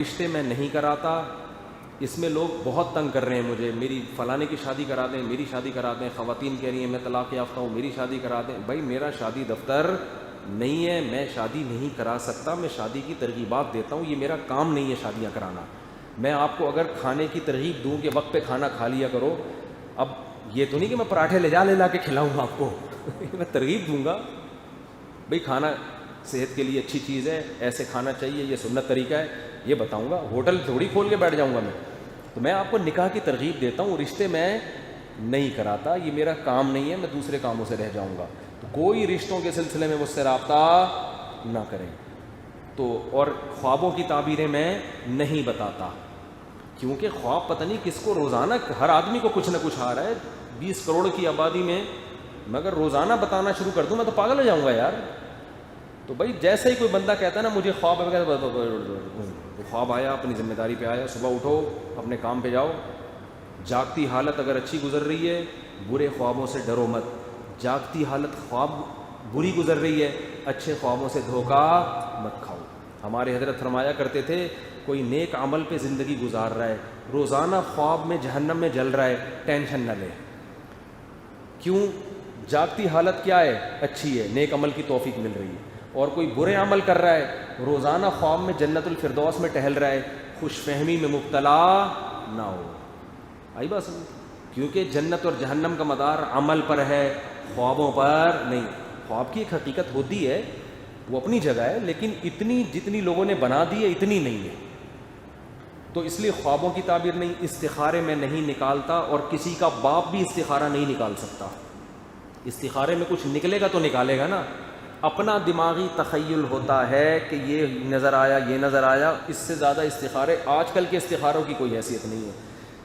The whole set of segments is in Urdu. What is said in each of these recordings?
رشتے میں نہیں کراتا، اس میں لوگ بہت تنگ کر رہے ہیں مجھے، میری فلانے کی شادی کرا دیں، میری شادی کرا دیں، خواتین کہہ رہی ہیں میں طلاق یافتہ ہوں، میری شادی کرا دیں۔ بھائی میرا شادی دفتر نہیں ہے، میں شادی نہیں کرا سکتا، میں شادی کی ترغیبات دیتا ہوں، یہ میرا کام نہیں ہے شادیاں کرانا۔ میں آپ کو اگر کھانے کی ترغیب دوں کہ وقت پہ کھانا کھا لیا کرو، اب یہ تو نہیں کہ میں پراٹھے لے لا کے کھلاؤں آپ کو میں ترغیب دوں گا، بھئی کھانا صحت کے لیے اچھی چیز ہے، ایسے کھانا چاہیے، یہ سنت طریقہ ہے، یہ بتاؤں گا۔ ہوٹل تھوڑی کھول کے بیٹھ جاؤں گا میں، تو میں آپ کو نکاح کی ترغیب دیتا ہوں، رشتے میں نہیں کراتا، یہ میرا کام نہیں ہے، میں دوسرے کاموں سے رہ جاؤں گا۔ تو کوئی رشتوں کے سلسلے میں مجھ سے رابطہ نہ کریں۔ تو اور خوابوں کی تعبیریں میں نہیں بتاتا، کیونکہ خواب پتہ نہیں کس کو، روزانہ ہر آدمی کو کچھ نہ کچھ آ رہا ہے، 20 کروڑ کی آبادی میں مگر روزانہ بتانا شروع کر دوں میں تو پاگل ہو جاؤں گا یار۔ تو بھائی جیسے ہی کوئی بندہ کہتا ہے نا مجھے خواب ہے، خواب آیا، اپنی ذمہ داری پہ آیا، صبح اٹھو اپنے کام پہ جاؤ۔ جاگتی حالت اگر اچھی گزر رہی ہے، برے خوابوں سے ڈرو مت۔ جاگتی حالت خواب بری گزر رہی ہے، اچھے خوابوں سے دھوکہ مت کھاؤ۔ ہمارے حضرت فرمایا کرتے تھے کوئی نیک عمل پہ زندگی گزار رہا ہے، روزانہ خواب میں جہنم میں جل رہا ہے، ٹینشن نہ لے۔ کیوں؟ جاگتی حالت کیا ہے؟ اچھی ہے، نیک عمل کی توفیق مل رہی ہے۔ اور کوئی برے عمل کر رہا ہے، روزانہ خواب میں جنت الفردوس میں ٹہل رہا ہے، خوش فہمی میں مبتلا نہ ہو۔ آئی بات سمجھ؟ کیونکہ جنت اور جہنم کا مدار عمل پر ہے، خوابوں پر نہیں۔ خواب کی ایک حقیقت ہوتی ہے، وہ اپنی جگہ ہے، لیکن اتنی جتنی لوگوں نے بنا دی ہے اتنی نہیں ہے۔ تو اس لیے خوابوں کی تعبیر نہیں، استخارے میں نہیں نکالتا، اور کسی کا باپ بھی استخارہ نہیں نکال سکتا۔ استخارے میں کچھ نکلے گا تو نکالے گا نا، اپنا دماغی تخیل ہوتا ہے کہ یہ نظر آیا، یہ نظر آیا، اس سے زیادہ استخارے آج کل کے استخاروں کی کوئی حیثیت نہیں ہے۔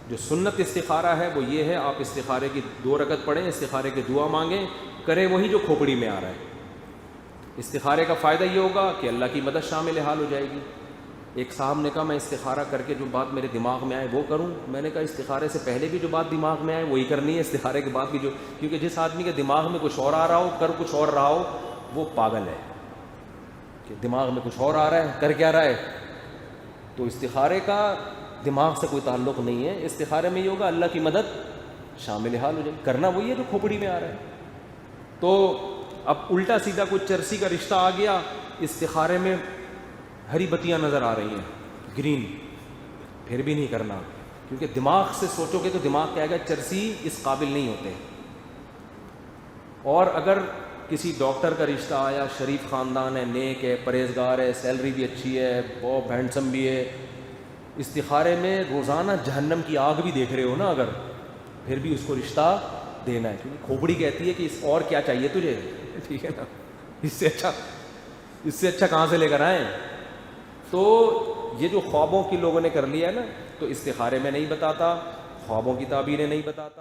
جو سنت استخارہ ہے وہ یہ ہے، آپ استخارے کی 2 رکعت پڑھیں، استخارے کی دعا مانگیں، کریں وہی جو کھوپڑی میں آ رہا ہے۔ استخارے کا فائدہ یہ ہوگا کہ اللہ کی مدد شامل حال ہو جائے گی۔ ایک صاحب نے کہا میں استخارہ کر کے جو بات میرے دماغ میں آئے وہ کروں، میں نے کہا استخارے سے پہلے بھی جو بات دماغ میں آئے وہی کرنی ہے، استخارے کے بعد بھی جو، کیونکہ جس آدمی کے دماغ میں کچھ اور آ رہا ہو کر کچھ اور رہا ہو وہ پاگل ہے، کہ دماغ میں کچھ اور آ رہا ہے کر کیا رہا ہے۔ تو استخارے کا دماغ سے کوئی تعلق نہیں ہے، استخارے میں یہ ہوگا اللہ کی مدد شامل حال ہو جائے، کرنا وہی ہے جو کھوپڑی میں آ رہا ہے۔ تو اب الٹا سیدھا کوئی چرسی کا رشتہ آ گیا، استخارے میں ہری بتیاں نظر آ رہی ہیں گرین، پھر بھی نہیں کرنا، کیونکہ دماغ سے سوچو گے تو دماغ کہے گا چرسی اس قابل نہیں ہوتے۔ اور اگر کسی ڈاکٹر کا رشتہ آیا، شریف خاندان ہے، نیک ہے، پرہیزگار ہے، سیلری بھی اچھی ہے، بہت ہینڈسم بھی ہے، استخارے میں روزانہ جہنم کی آگ بھی دیکھ رہے ہو نا اگر، پھر بھی اس کو رشتہ دینا ہے، کیونکہ کھوپڑی کہتی ہے کہ اس اور کیا چاہیے تجھے، ٹھیک ہے نا، اس سے اچھا کہاں سے لے کر آئیں۔ تو یہ جو خوابوں کی لوگوں نے کر لیا ہے نا، تو استخارے میں نہیں بتاتا، خوابوں کی تعبیریں نہیں بتاتا۔